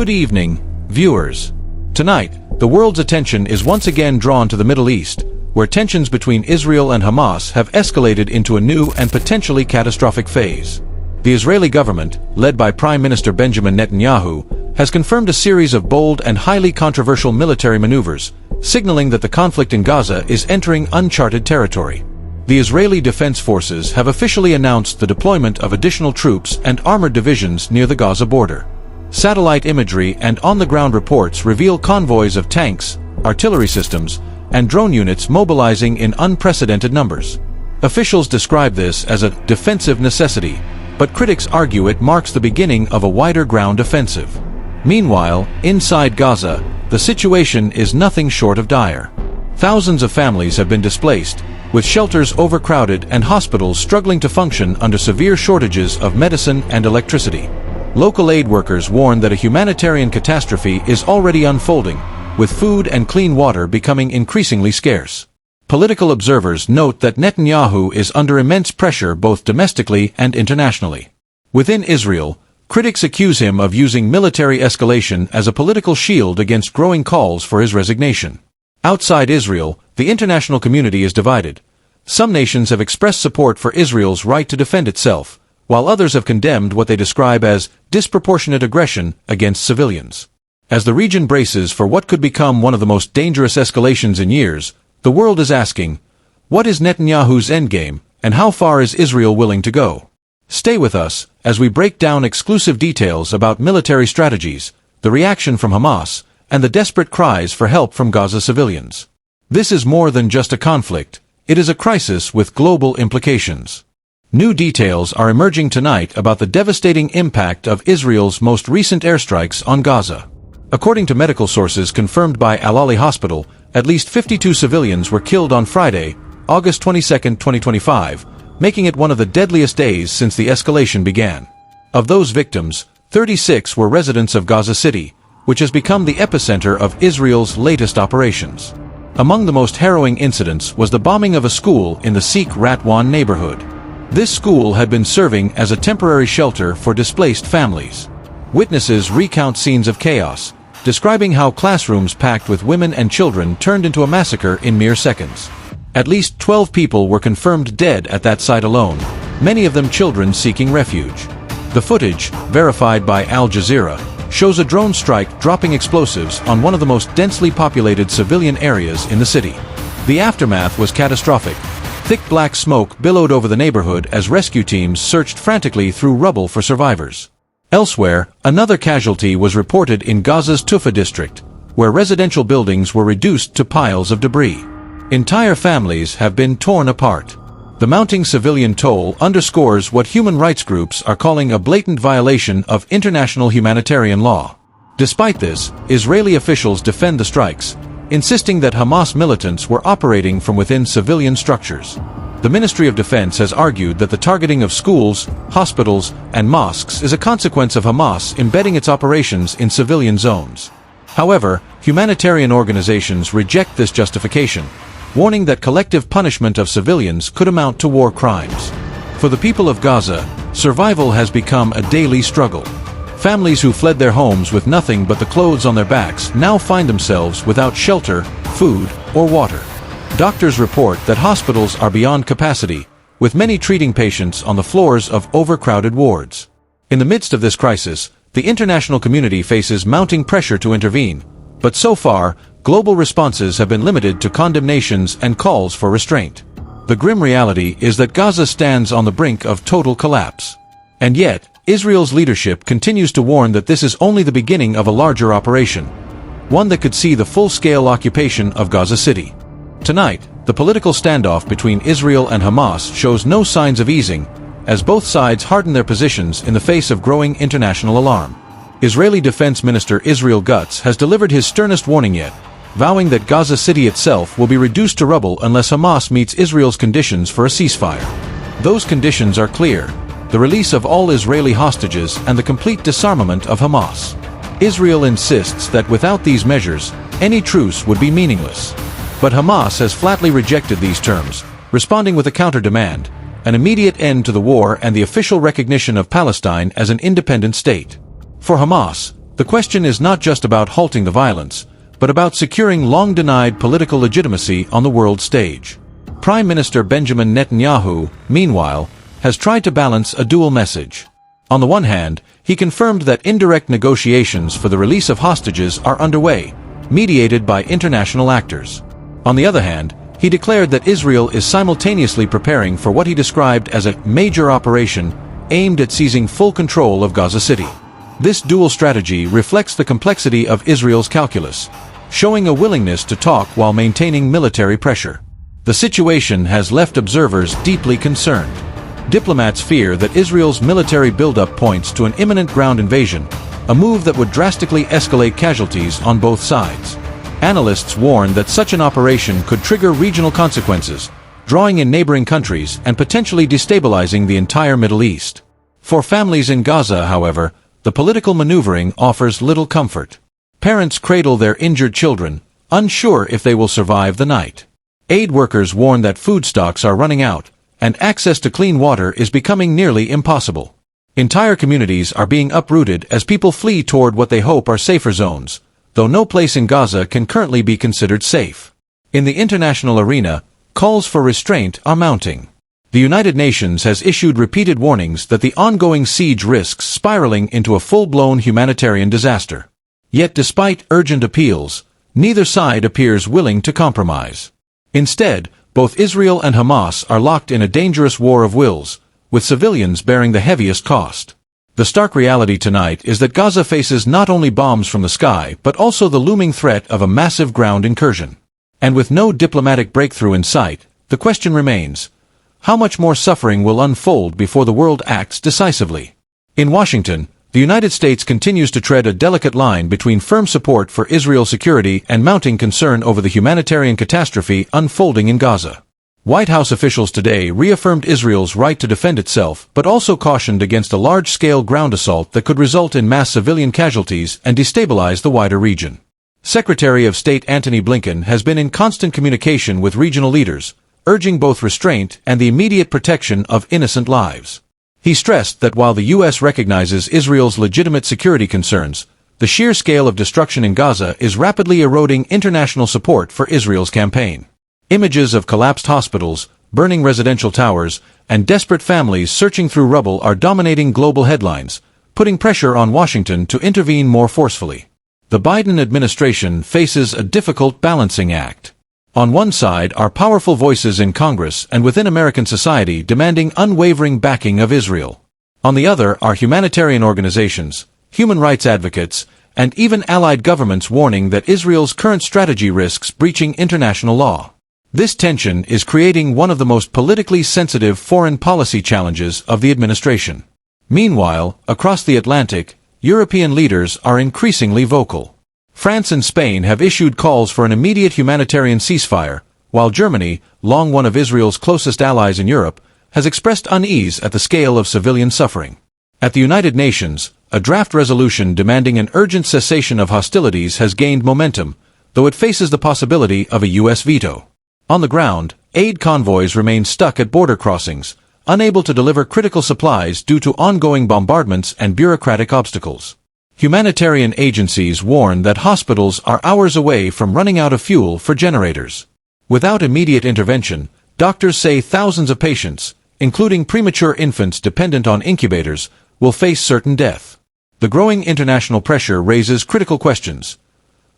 Good evening, viewers. Tonight, the world's attention is once again drawn to the Middle East, where tensions between Israel and Hamas have escalated into a new and potentially catastrophic phase. The Israeli government, led by Prime Minister Benjamin Netanyahu, has confirmed a series of bold and highly controversial military maneuvers, signaling that the conflict in Gaza is entering uncharted territory. The Israeli Defense Forces have officially announced the deployment of additional troops and armored divisions near the Gaza border. Satellite imagery and on-the-ground reports reveal convoys of tanks, artillery systems, and drone units mobilizing in unprecedented numbers. Officials describe this as a defensive necessity, but critics argue it marks the beginning of a wider ground offensive. Meanwhile, inside Gaza, the situation is nothing short of dire. Thousands of families have been displaced, with shelters overcrowded and hospitals struggling to function under severe shortages of medicine and electricity. Local aid workers warn that a humanitarian catastrophe is already unfolding, with food and clean water becoming increasingly scarce. Political observers note that Netanyahu is under immense pressure both domestically and internationally. Within Israel, critics accuse him of using military escalation as a political shield against growing calls for his resignation. Outside Israel, the international community is divided. Some nations have expressed support for Israel's right to defend itself, while others have condemned what they describe as disproportionate aggression against civilians. As the region braces for what could become one of the most dangerous escalations in years, the world is asking, what is Netanyahu's endgame, and how far is Israel willing to go? Stay with us as we break down exclusive details about military strategies, the reaction from Hamas, and the desperate cries for help from Gaza civilians. This is more than just a conflict, it is a crisis with global implications. New details are emerging tonight about the devastating impact of Israel's most recent airstrikes on Gaza. According to medical sources confirmed by Al-Ali Hospital, at least 52 civilians were killed on Friday, August 22, 2025, making it one of the deadliest days since the escalation began. Of those victims, 36 were residents of Gaza City, which has become the epicenter of Israel's latest operations. Among the most harrowing incidents was the bombing of a school in the Sikh Ratwan neighborhood. This school had been serving as a temporary shelter for displaced families. Witnesses recount scenes of chaos, describing how classrooms packed with women and children turned into a massacre in mere seconds. At least 12 people were confirmed dead at that site alone, many of them children seeking refuge. The footage, verified by Al Jazeera, shows a drone strike dropping explosives on one of the most densely populated civilian areas in the city. The aftermath was catastrophic. Thick black smoke billowed over the neighborhood as rescue teams searched frantically through rubble for survivors. Elsewhere, another casualty was reported in Gaza's Tufa district, where residential buildings were reduced to piles of debris. Entire families have been torn apart. The mounting civilian toll underscores what human rights groups are calling a blatant violation of international humanitarian law. Despite this, Israeli officials defend the strikes, insisting that Hamas militants were operating from within civilian structures. The Ministry of Defense has argued that the targeting of schools, hospitals, and mosques is a consequence of Hamas embedding its operations in civilian zones. However, humanitarian organizations reject this justification, warning that collective punishment of civilians could amount to war crimes. For the people of Gaza, survival has become a daily struggle. Families who fled their homes with nothing but the clothes on their backs now find themselves without shelter, food, or water. Doctors report that hospitals are beyond capacity, with many treating patients on the floors of overcrowded wards. In the midst of this crisis, the international community faces mounting pressure to intervene, but so far, global responses have been limited to condemnations and calls for restraint. The grim reality is that Gaza stands on the brink of total collapse. And yet, Israel's leadership continues to warn that this is only the beginning of a larger operation, one that could see the full-scale occupation of Gaza City. Tonight, the political standoff between Israel and Hamas shows no signs of easing, as both sides harden their positions in the face of growing international alarm. Israeli Defense Minister Israel Katz has delivered his sternest warning yet, vowing that Gaza City itself will be reduced to rubble unless Hamas meets Israel's conditions for a ceasefire. Those conditions are clear: the release of all Israeli hostages and the complete disarmament of Hamas. Israel insists that without these measures, any truce would be meaningless. But Hamas has flatly rejected these terms, responding with a counter-demand: an immediate end to the war and the official recognition of Palestine as an independent state. For Hamas, The question is not just about halting the violence, but about securing long-denied political legitimacy on the world stage. Prime Minister Benjamin Netanyahu, meanwhile, has tried to balance a dual message. On the one hand, he confirmed that indirect negotiations for the release of hostages are underway, mediated by international actors. On the other hand, he declared that Israel is simultaneously preparing for what he described as a major operation aimed at seizing full control of Gaza City. This dual strategy reflects the complexity of Israel's calculus, showing a willingness to talk while maintaining military pressure. The situation has left observers deeply concerned. Diplomats fear that Israel's military buildup points to an imminent ground invasion, a move that would drastically escalate casualties on both sides. Analysts warn that such an operation could trigger regional consequences, drawing in neighboring countries and potentially destabilizing the entire Middle East. For families in Gaza, however, the political maneuvering offers little comfort. Parents cradle their injured children, unsure if they will survive the night. Aid workers warn that food stocks are running out, and access to clean water is becoming nearly impossible. Entire communities are being uprooted as people flee toward what they hope are safer zones, though no place in Gaza can currently be considered safe. In the international arena, calls for restraint are mounting. The United Nations has issued repeated warnings that the ongoing siege risks spiraling into a full-blown humanitarian disaster. Yet despite urgent appeals, neither side appears willing to compromise. Instead, both Israel and Hamas are locked in a dangerous war of wills, with civilians bearing the heaviest cost. The stark reality tonight is that Gaza faces not only bombs from the sky but also the looming threat of a massive ground incursion. And with no diplomatic breakthrough in sight, the question remains: how much more suffering will unfold before the world acts decisively? In Washington, the United States continues to tread a delicate line between firm support for Israel's security and mounting concern over the humanitarian catastrophe unfolding in Gaza. White House officials today reaffirmed Israel's right to defend itself, but also cautioned against a large-scale ground assault that could result in mass civilian casualties and destabilize the wider region. Secretary of State Antony Blinken has been in constant communication with regional leaders, urging both restraint and the immediate protection of innocent lives. He stressed that while the U.S. recognizes Israel's legitimate security concerns, the sheer scale of destruction in Gaza is rapidly eroding international support for Israel's campaign. Images of collapsed hospitals, burning residential towers, and desperate families searching through rubble are dominating global headlines, putting pressure on Washington to intervene more forcefully. The Biden administration faces a difficult balancing act. On one side are powerful voices in Congress and within American society demanding unwavering backing of Israel. On the other are humanitarian organizations, human rights advocates, and even allied governments warning that Israel's current strategy risks breaching international law. This tension is creating one of the most politically sensitive foreign policy challenges of the administration. Meanwhile, across the Atlantic, European leaders are increasingly vocal. France and Spain have issued calls for an immediate humanitarian ceasefire, while Germany, long one of Israel's closest allies in Europe, has expressed unease at the scale of civilian suffering. At the United Nations, a draft resolution demanding an urgent cessation of hostilities has gained momentum, though it faces the possibility of a U.S. veto. On the ground, aid convoys remain stuck at border crossings, unable to deliver critical supplies due to ongoing bombardments and bureaucratic obstacles. Humanitarian agencies warn that hospitals are hours away from running out of fuel for generators. Without immediate intervention, doctors say thousands of patients, including premature infants dependent on incubators, will face certain death. The growing international pressure raises critical questions.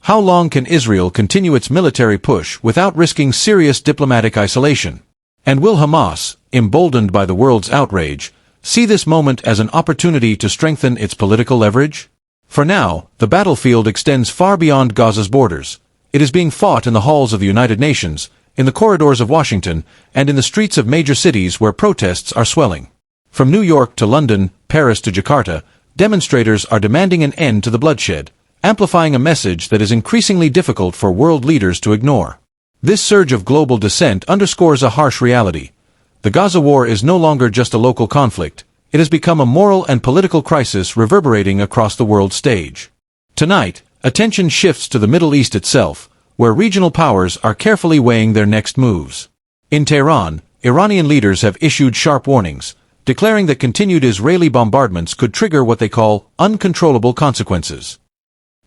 How long can Israel continue its military push without risking serious diplomatic isolation? And will Hamas, emboldened by the world's outrage, see this moment as an opportunity to strengthen its political leverage? For now, the battlefield extends far beyond Gaza's borders. It is being fought in the halls of the United Nations, in the corridors of Washington, and in the streets of major cities where protests are swelling. From New York to London, Paris to Jakarta, demonstrators are demanding an end to the bloodshed, amplifying a message that is increasingly difficult for world leaders to ignore. This surge of global dissent underscores a harsh reality. The Gaza war is no longer just a local conflict. It has become a moral and political crisis reverberating across the world stage. Tonight, attention shifts to the Middle East itself, where regional powers are carefully weighing their next moves. In Tehran, Iranian leaders have issued sharp warnings, declaring that continued Israeli bombardments could trigger what they call uncontrollable consequences.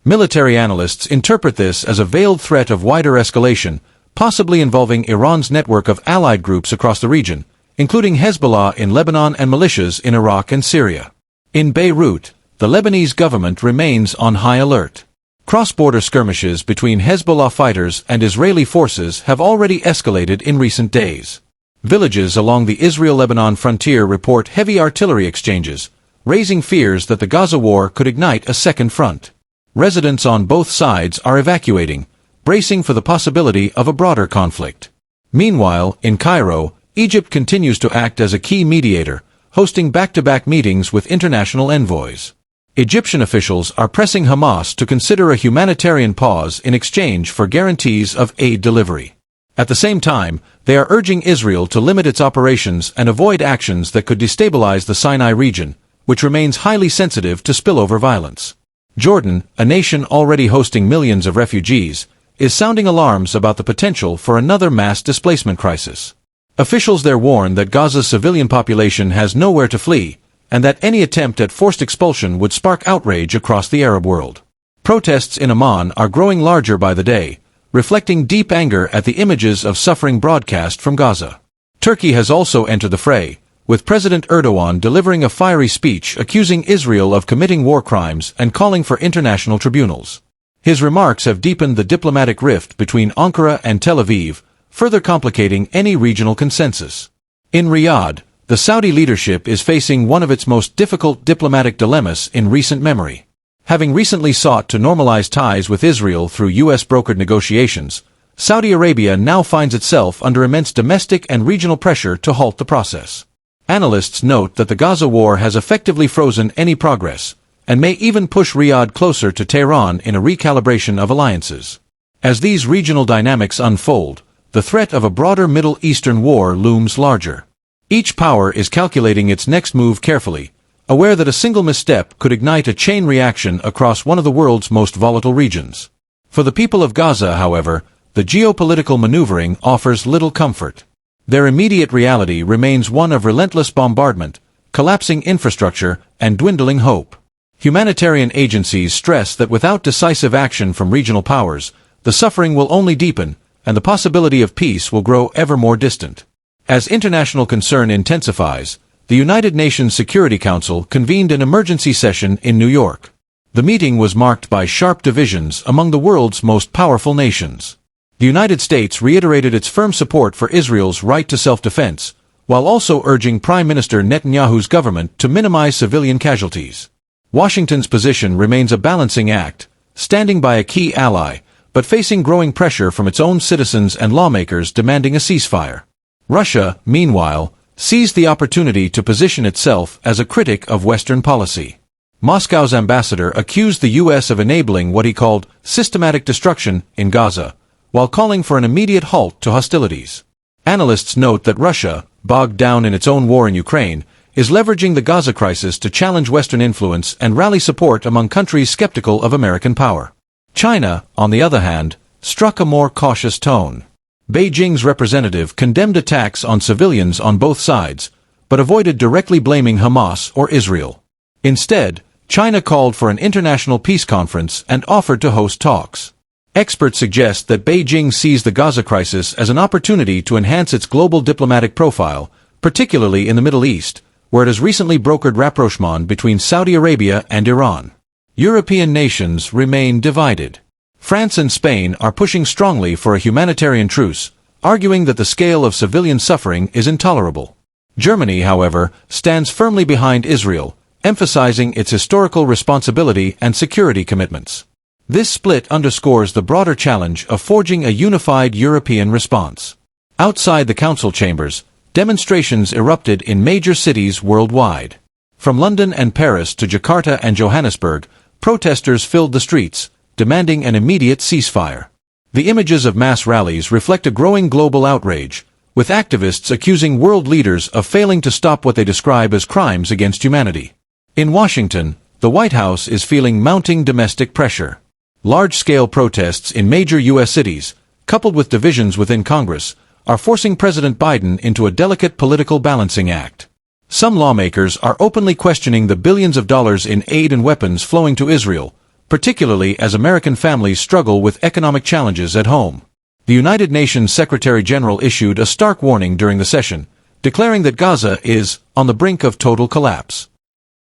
Military analysts interpret this as a veiled threat of wider escalation, possibly involving Iran's network of allied groups across the region, including Hezbollah in Lebanon and militias in Iraq and Syria. In Beirut, the Lebanese government remains on high alert. Cross-border skirmishes between Hezbollah fighters and Israeli forces have already escalated in recent days. Villages along the Israel-Lebanon frontier report heavy artillery exchanges, raising fears that the Gaza war could ignite a second front. Residents on both sides are evacuating, bracing for the possibility of a broader conflict. Meanwhile, in Cairo, Egypt continues to act as a key mediator, hosting back-to-back meetings with international envoys. Egyptian officials are pressing Hamas to consider a humanitarian pause in exchange for guarantees of aid delivery. At the same time, they are urging Israel to limit its operations and avoid actions that could destabilize the Sinai region, which remains highly sensitive to spillover violence. Jordan, a nation already hosting millions of refugees, is sounding alarms about the potential for another mass displacement crisis. Officials there warn that Gaza's civilian population has nowhere to flee, and that any attempt at forced expulsion would spark outrage across the Arab world. Protests in Amman are growing larger by the day, reflecting deep anger at the images of suffering broadcast from Gaza. Turkey has also entered the fray, with President Erdogan delivering a fiery speech accusing Israel of committing war crimes and calling for international tribunals. His remarks have deepened the diplomatic rift between Ankara and Tel Aviv, further complicating any regional consensus. In Riyadh, the Saudi leadership is facing one of its most difficult diplomatic dilemmas in recent memory. Having recently sought to normalize ties with Israel through U.S.-brokered negotiations, Saudi Arabia now finds itself under immense domestic and regional pressure to halt the process. Analysts note that the Gaza war has effectively frozen any progress, and may even push Riyadh closer to Tehran in a recalibration of alliances. As these regional dynamics unfold, the threat of a broader Middle Eastern war looms larger. Each power is calculating its next move carefully, aware that a single misstep could ignite a chain reaction across one of the world's most volatile regions. For the people of Gaza, however, the geopolitical maneuvering offers little comfort. Their immediate reality remains one of relentless bombardment, collapsing infrastructure, and dwindling hope. Humanitarian agencies stress that without decisive action from regional powers, the suffering will only deepen, and the possibility of peace will grow ever more distant. As international concern intensifies, the United Nations Security Council convened an emergency session in New York. The meeting was marked by sharp divisions among the world's most powerful nations. The United States reiterated its firm support for Israel's right to self-defense, while also urging Prime Minister Netanyahu's government to minimize civilian casualties. Washington's position remains a balancing act, standing by a key ally, but facing growing pressure from its own citizens and lawmakers demanding a ceasefire. Russia, meanwhile, seized the opportunity to position itself as a critic of Western policy. Moscow's ambassador accused the U.S. of enabling what he called systematic destruction in Gaza, while calling for an immediate halt to hostilities. Analysts note that Russia, bogged down in its own war in Ukraine, is leveraging the Gaza crisis to challenge Western influence and rally support among countries skeptical of American power. China, on the other hand, struck a more cautious tone. Beijing's representative condemned attacks on civilians on both sides, but avoided directly blaming Hamas or Israel. Instead, China called for an international peace conference and offered to host talks. Experts suggest that Beijing sees the Gaza crisis as an opportunity to enhance its global diplomatic profile, particularly in the Middle East, where it has recently brokered rapprochement between Saudi Arabia and Iran. European nations remain divided. France and Spain are pushing strongly for a humanitarian truce, arguing that the scale of civilian suffering is intolerable. Germany, however, stands firmly behind Israel, emphasizing its historical responsibility and security commitments. This split underscores the broader challenge of forging a unified European response. Outside the council chambers, demonstrations erupted in major cities worldwide. From London and Paris to Jakarta and Johannesburg, protesters filled the streets, demanding an immediate ceasefire. The images of mass rallies reflect a growing global outrage, with activists accusing world leaders of failing to stop what they describe as crimes against humanity. In Washington, the White House is feeling mounting domestic pressure. Large-scale protests in major U.S. cities, coupled with divisions within Congress, are forcing President Biden into a delicate political balancing act. Some lawmakers are openly questioning the billions of dollars in aid and weapons flowing to Israel, particularly as American families struggle with economic challenges at home. The United Nations Secretary-General issued a stark warning during the session, declaring that Gaza is on the brink of total collapse.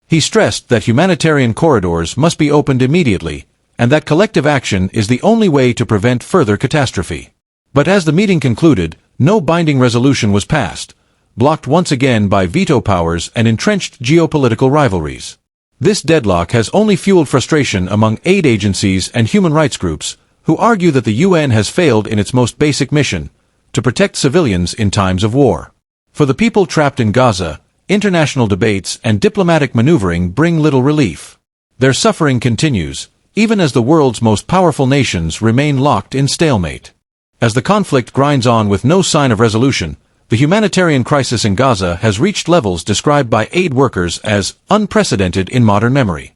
He stressed that humanitarian corridors must be opened immediately, and that collective action is the only way to prevent further catastrophe. But as the meeting concluded, no binding resolution was passed, blocked once again by veto powers and entrenched geopolitical rivalries. This deadlock has only fueled frustration among aid agencies and human rights groups, who argue that the UN has failed in its most basic mission, to protect civilians in times of war. For the people trapped in Gaza, international debates and diplomatic maneuvering bring little relief. Their suffering continues, even as the world's most powerful nations remain locked in stalemate. As the conflict grinds on with no sign of resolution, the humanitarian crisis in Gaza has reached levels described by aid workers as unprecedented in modern memory.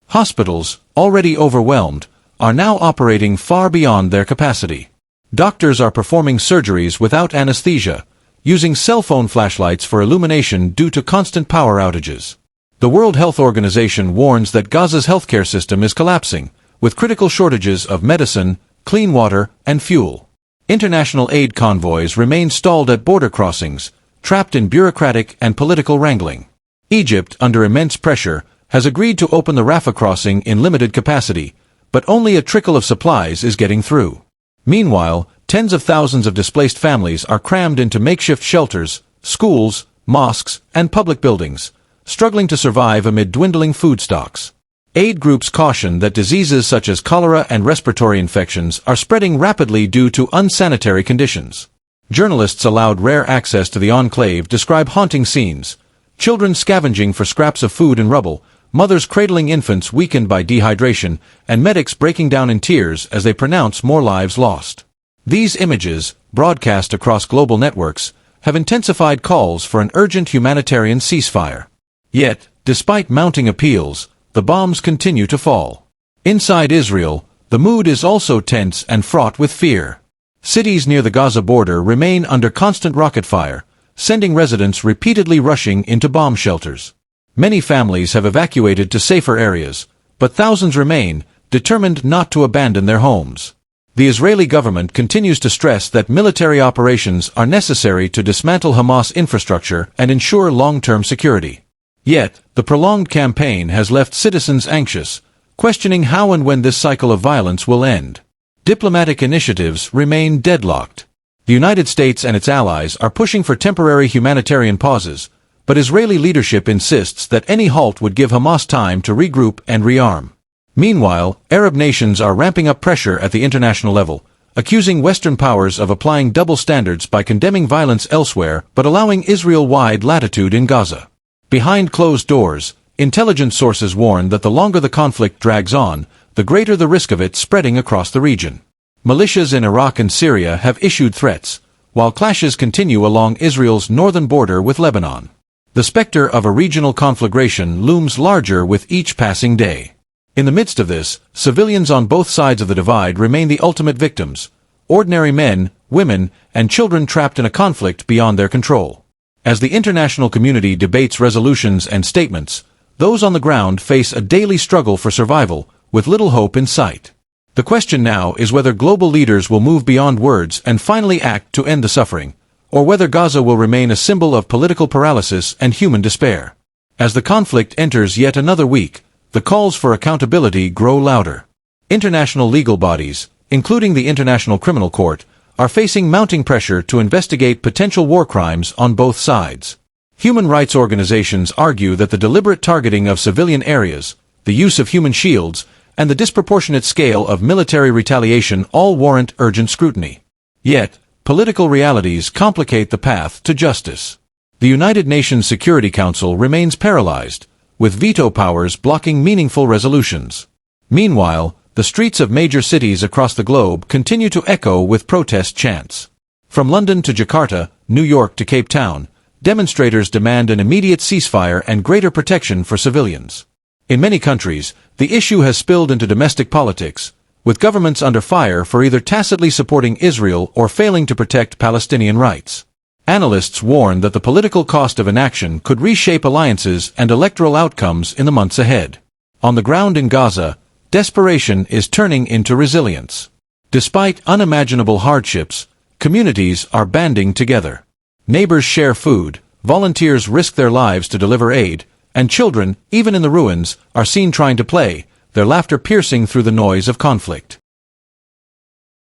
Hospitals, already overwhelmed, are now operating far beyond their capacity. Doctors are performing surgeries without anesthesia, using cell phone flashlights for illumination due to constant power outages. The World Health Organization warns that Gaza's healthcare system is collapsing, with critical shortages of medicine, clean water, and fuel. International aid convoys remain stalled at border crossings, trapped in bureaucratic and political wrangling. Egypt, under immense pressure, has agreed to open the Rafah crossing in limited capacity, but only a trickle of supplies is getting through. Meanwhile, tens of thousands of displaced families are crammed into makeshift shelters, schools, mosques, and public buildings, struggling to survive amid dwindling food stocks. Aid groups caution that diseases such as cholera and respiratory infections are spreading rapidly due to unsanitary conditions. Journalists allowed rare access to the enclave describe haunting scenes: children scavenging for scraps of food and rubble, mothers cradling infants weakened by dehydration, and medics breaking down in tears as they pronounce more lives lost. These images, broadcast across global networks, have intensified calls for an urgent humanitarian ceasefire. Yet, despite mounting appeals, the bombs continue to fall. Inside Israel, the mood is also tense and fraught with fear. Cities near the Gaza border remain under constant rocket fire, sending residents repeatedly rushing into bomb shelters. Many families have evacuated to safer areas, but thousands remain, determined not to abandon their homes. The Israeli government continues to stress that military operations are necessary to dismantle Hamas infrastructure and ensure long-term security. Yet, the prolonged campaign has left citizens anxious, questioning how and when this cycle of violence will end. Diplomatic initiatives remain deadlocked. The United States and its allies are pushing for temporary humanitarian pauses, but Israeli leadership insists that any halt would give Hamas time to regroup and rearm. Meanwhile, Arab nations are ramping up pressure at the international level, accusing Western powers of applying double standards by condemning violence elsewhere but allowing Israel-wide latitude in Gaza. Behind closed doors, intelligence sources warn that the longer the conflict drags on, the greater the risk of it spreading across the region. Militias in Iraq and Syria have issued threats, while clashes continue along Israel's northern border with Lebanon. The specter of a regional conflagration looms larger with each passing day. In the midst of this, civilians on both sides of the divide remain the ultimate victims: ordinary men, women, and children trapped in a conflict beyond their control. As the international community debates resolutions and statements, those on the ground face a daily struggle for survival, with little hope in sight. The question now is whether global leaders will move beyond words and finally act to end the suffering, or whether Gaza will remain a symbol of political paralysis and human despair. As the conflict enters yet another week, the calls for accountability grow louder. International legal bodies, including the International Criminal Court, are facing mounting pressure to investigate potential war crimes on both sides. Human rights organizations argue that the deliberate targeting of civilian areas, the use of human shields, and the disproportionate scale of military retaliation all warrant urgent scrutiny. Yet, political realities complicate the path to justice. The United Nations Security Council remains paralyzed, with veto powers blocking meaningful resolutions. Meanwhile, the streets of major cities across the globe continue to echo with protest chants. From London to Jakarta, New York to Cape Town, demonstrators demand an immediate ceasefire and greater protection for civilians. In many countries, the issue has spilled into domestic politics, with governments under fire for either tacitly supporting Israel or failing to protect Palestinian rights. Analysts warn that the political cost of inaction could reshape alliances and electoral outcomes in the months ahead. On the ground in Gaza, Desperation is turning into resilience. Despite unimaginable hardships, communities are banding together. Neighbors share food, volunteers risk their lives to deliver aid, and children, even in the ruins, are seen trying to play, their laughter piercing through the noise of conflict.